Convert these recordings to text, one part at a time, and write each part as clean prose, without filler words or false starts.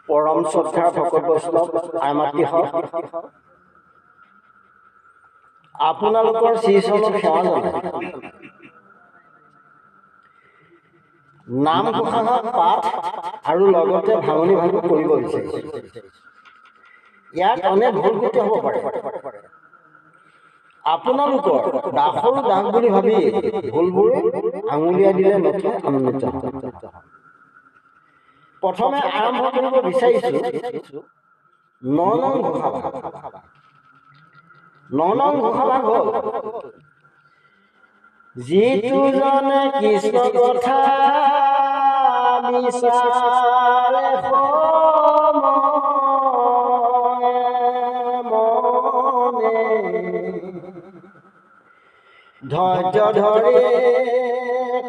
পৰম শ্ৰদ্ধাৰ ভকত বৈষ্ণৱ আইমাতৃহত আপোনালোকৰ শ্ৰীচৰণত সেৱা জনাই নামঘোষা পাঠ আৰু লগতে ভাঙনি ভাঙি কৰিব বিচাৰিছে। ইয়াত অনেক ভুল ত্ৰুটি হ'ব পাৰে। আপোনালোকৰ দাসৰো দাস বুলি ভাবি ভুলবোৰ আঙুলিয়াই দিলে নথৈ আনন্দিত হ'ম। প্ৰথমে আৰম্ভ কৰিব বিচাৰিছো ৯ নং ঘোষা ভাগ। ৯ নং ঘোষা ভাগ হ'ল যিটো জনে কৃষ্ণ কথা বিচাৰে মনে ধৈৰ্য ধৰি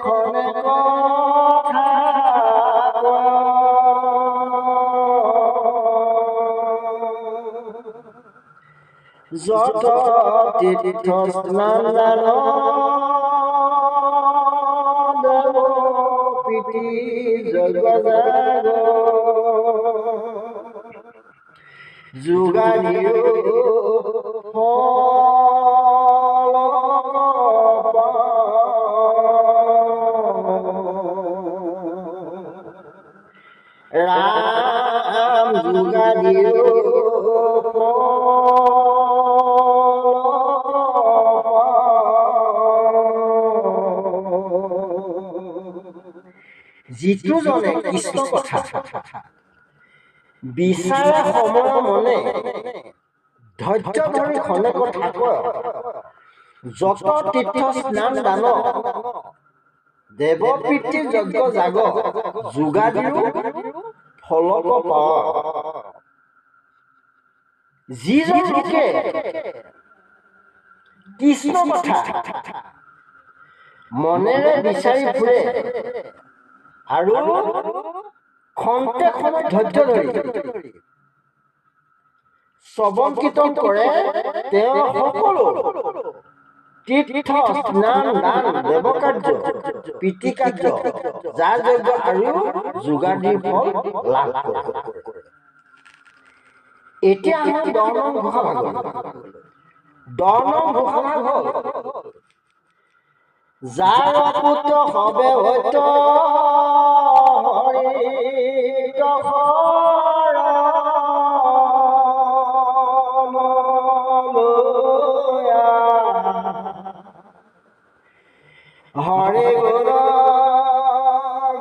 খনে কথা যত তীৰ্থ স্নান দেৱ প্ৰীতি যজ্ঞ জাগ যোগাদিও ৰাম যোগাদিও যিটো জনে কৃষ্ণ কথা বিচাৰে সময় মনে ধৈৰ্য ধৰি খনেক থাক যত তীৰ্থ স্নান দান দেৱ প্ৰীতি যজ্ঞ জাগ যোগাদিও ফলক পাৱ। যিজন লোকে কৃষ্ণ কথা মনেৰে বিচাৰি ফুৰে আৰু খন্তে সময় ধৈৰ্য ধৰি শ্ৰৱণ কীৰ্তন কৰে তেওঁ সকলো তীৰ্থ স্নান দান দেৱ কাৰ্য প্ৰীতি কাৰ্য যাৰ যজ্ঞ আৰু যোগাদিৰ ফল লাভ কৰে। এতিয়া আমি ১০ নং ঘোষা ভাগ। ১০ নং ঘোষা ভাগ হ'ল যাৰ পুত্ৰ হবে হয়ত হৰি গুণ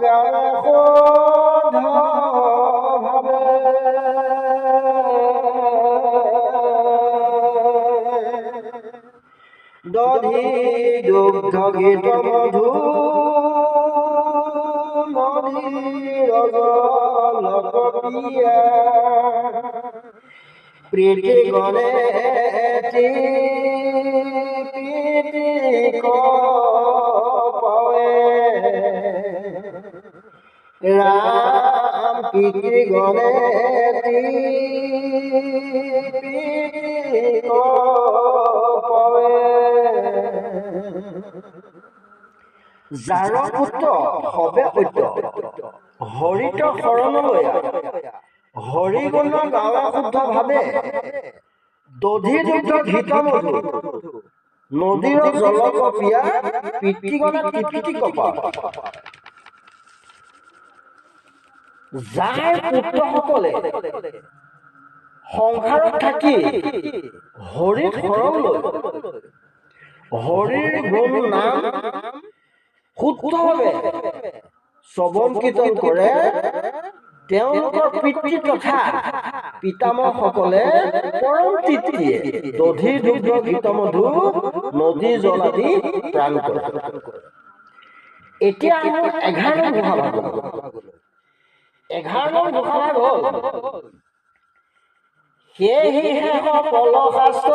গান শোধ ভাবে দধি দুগ্ধ গীত মধু নদী ৰজ লগপিয়া প্ৰীতি গণে প্ৰীতি পাৱে ৰাম প্ৰীতি গণে প্ৰীতি পাৱে যাৰ পুত্ৰ হবে সত্য হৰিত শৰণলৈ হৰি গুণ গাৱে শুদ্ধ ভাৱে দধি দুগ্ধ ঘৃত মধু নদীৰ জলক পিয়া পিতৃগণে তৃপ্তি কপা। যাৰ পুত্ৰসকলে সংসাৰত থাকি হৰিত শৰণ লৈ হৰিৰ গুণ নাম শুদ্ধভাৱে শ্ৰৱণ কীৰ্তন কৰে তেওঁলোকৰ পিতৃ তথা পিতামহসকলে পৰম তৃপ্তিয়ে দধি দুগ্ধ ঘৃত মধু নদী জল আদি প্ৰাণ কৰে। এতিয়া আমি ১১ নং ঘোষা ভাগ। ১১ নং ঘোষা ভাগ হ'ল সেয়েহে সকল শাস্ত্ৰ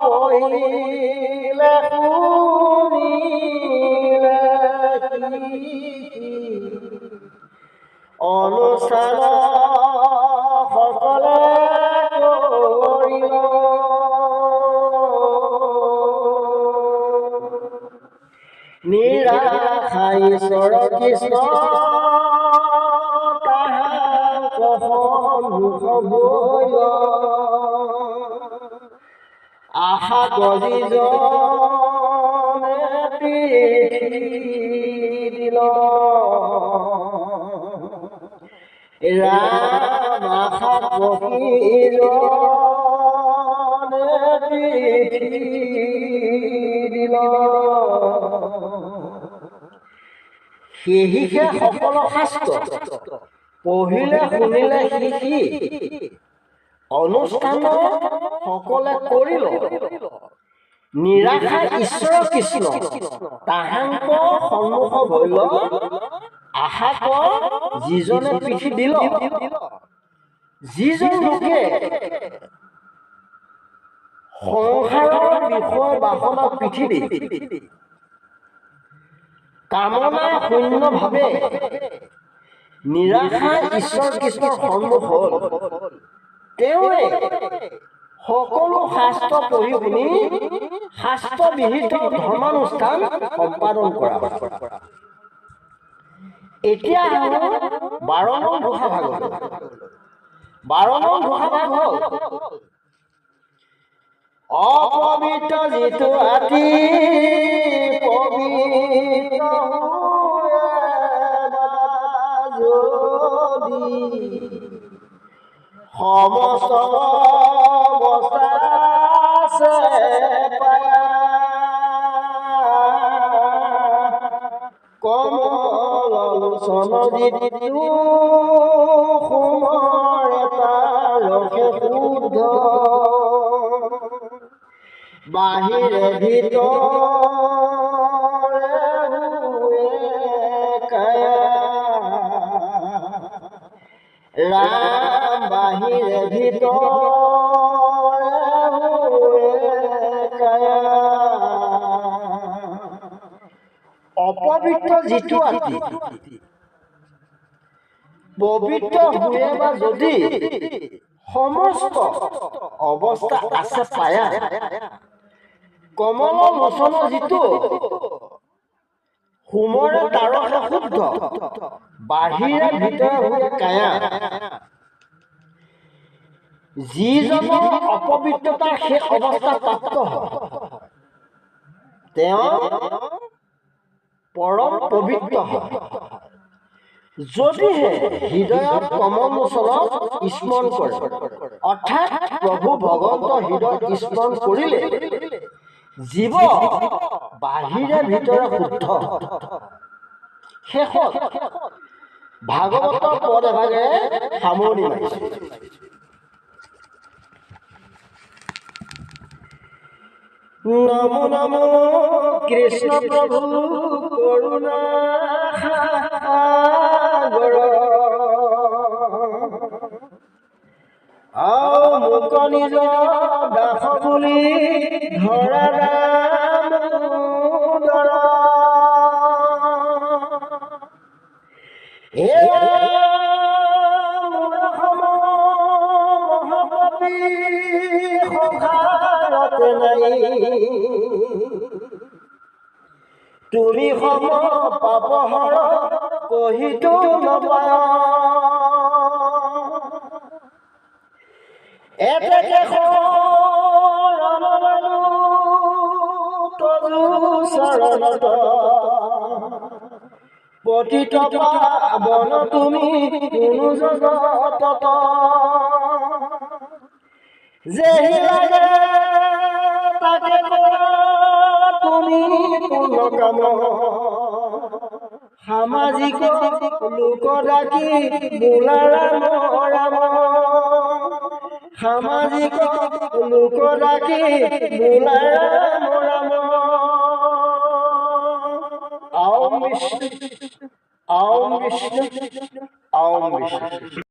পঢ়িলে শুনিলে অনুষ্ঠান সকলে কৰিব নিৰাশাই ঈশ্বৰ কৃষ্ণ তাহা আশা গজিজনে পিঠি দিল ৰাম আশা গজিজনে পিঠি দিল সেহিহে সকলো শাস্ত্ৰ পঢ়িলে শুনিলে শিকি অনুষ্ঠান সকলে কৰিল নিৰাশা ঈশ্বৰ কৃষ্ণ তাহাঙ্ক সন্মুখ ভৈল আশা ক যিজনে পিঠি দিল যিজন লোকে সংসাৰৰ বিষয় বাসনাত পিঠি দি কামনা শূন্যভাৱে নিৰাশা ঈশ্বৰ কৃষ্ণৰ সন্মুখ হ'ল তেওঁৱে সকলো শাস্ত্ৰ পঢ়ি শুনি শাস্ত্ৰবিহিত ধৰ্মানুষ্ঠান সম্পাদন কৰা এতিয়া 12 নং ঘোষা ভাগ 12 নং ঘোষা ভাগ হ'ল অপবিত্ৰ যিটো আতি পবিত্ৰ সমস্ত বস্তাছে কমল লোচন যিটো সোমৰ ৰসে শুদ্ধ বাহিৰে ভিতৰে কায়া ৰাম বাহিৰে ভিতৰে কায়া অপবিত্ৰ যিটো আতি পবিত্ৰ हुए বা যদি সমস্ত অৱস্থা আছে পায়া কমল লোচন যিটো সোমৰে তাৰসে শুদ্ধ বাহিৰে ভিতৰে हुए কায়া যিজনৰ অপবিত্ৰতাৰ শেষ অৱস্থা প্ৰাপ্ত হয় তেওঁ পৰম পবিত্ৰ হয় যদিহে হৃদয়ত কমল লোচনক স্মৰণ কৰে অৰ্থাৎ প্ৰভু ভগৱন্ত হৃদয়ত স্মৰণ কৰিলে জীৱ বাহিৰে ভিতৰে শুদ্ধ শেষত ভাগৱতৰ পদ এভাগে সামৰণি মাৰিছে নমো নমো কৃষ্ণ প্ৰভু কৰুণা সাগৰ মুক নিজ দাস বুলি ধৰা দামোদৰ মহাকবি সংসাৰত নাই তুমি সম পাপহৰ কহিতো নপায় এতেকে শৰণালো তৰু চৰণত পতিত পাৱন তুমি কোনো জগতত যেহি লাগে তাকে তুমি পূৰ্ণ কাম সামাজিক লোক ডাকি বোলাৰা ৰাম সামাজিক লোক ডাকি বোলাৰা ৰাম ওম বিষ্ণু ওম বিষ্ণু ওম বিষ্ণু